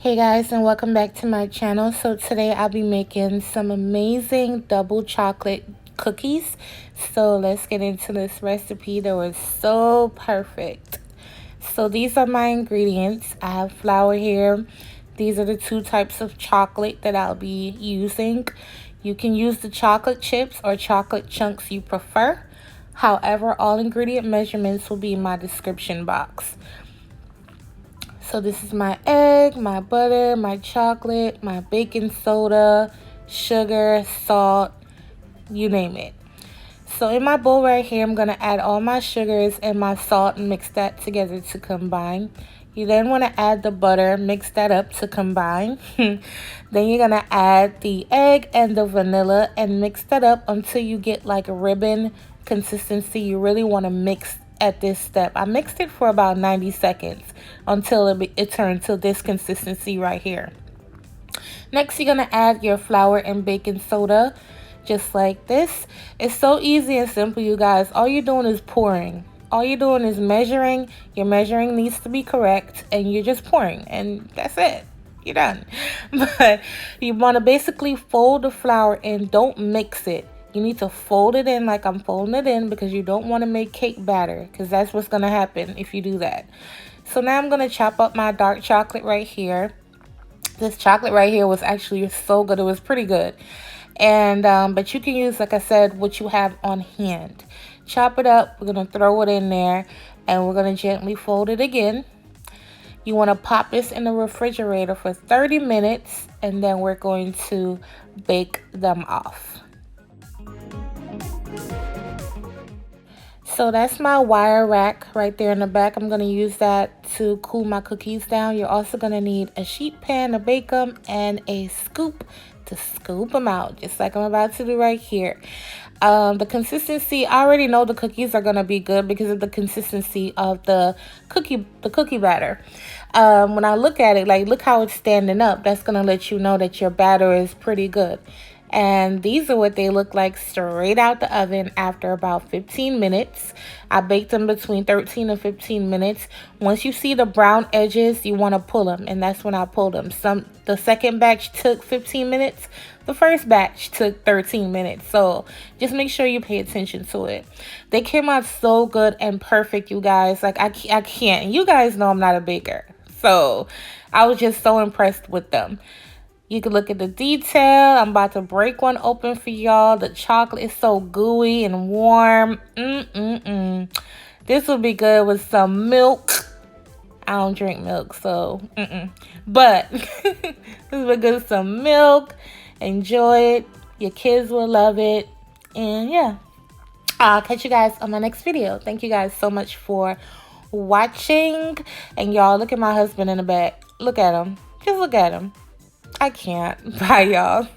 Hey guys, and welcome back to my channel. So today I'll be making some amazing double chocolate cookies. So let's get into this recipe that was so perfect. So these are my ingredients. I have flour here. These are the two types of chocolate that I'll be using. You can use the chocolate chips or chocolate chunks you prefer. However, all ingredient measurements will be in my description box. So this is my egg, my butter, my chocolate, my baking soda, sugar, salt, you name it. So in my bowl right here, I'm going to add all my sugars and my salt and mix that together to combine. You then want to add the butter, mix that up to combine. Then you're going to add the egg and the vanilla and mix that up until you get like a ribbon consistency. You really want to mix at this step. I mixed it for about 90 seconds until it turned to this consistency right here. Next, you're going to add your flour and baking soda just like this. It's so easy and simple, you guys. All you're doing is pouring. All you're doing is measuring. Your measuring needs to be correct, and you're just pouring, and that's it. You're done. But you want to basically fold the flour and don't mix it. You need to fold it in like I'm folding it in, because you don't want to make cake batter, because that's what's going to happen if you do that. So now I'm going to chop up my dark chocolate right here. This chocolate right here was actually so good. It was pretty good. And but you can use, like I said, what you have on hand. Chop it up. We're going to throw it in there, and we're going to gently fold it again. You want to pop this in the refrigerator for 30 minutes, and then we're going to bake them off. So that's my wire rack right there in the back. I'm going to use that to cool my cookies down. You're also going to need a sheet pan to bake them and a scoop to scoop them out, just like I'm about to do right here. The consistency, I already know the cookies are going to be good because of the consistency of the cookie batter. When I look at it, like, look how it's standing up. That's going to let you know that your batter is pretty good. And these are what they look like straight out the oven after about 15 minutes. I baked them between 13 and 15 minutes. Once you see the brown edges, you want to pull them, and that's when I pulled them. The second batch took 15 minutes. The first batch took 13 minutes. So just make sure you pay attention to it. They came out so good and perfect, you guys. Like, I can't. And you guys know I'm not a baker. So I was just so impressed with them. You can look at the detail. I'm about to break one open for y'all. The chocolate is so gooey and warm. This would be good with some milk. I don't drink milk, so But this would be good with some milk. Enjoy it. Your kids will love it. And yeah, I'll catch you guys on my next video. Thank you guys so much for watching. And y'all, look at my husband in the back. Look at him. Just look at him. I can't. Bye, y'all.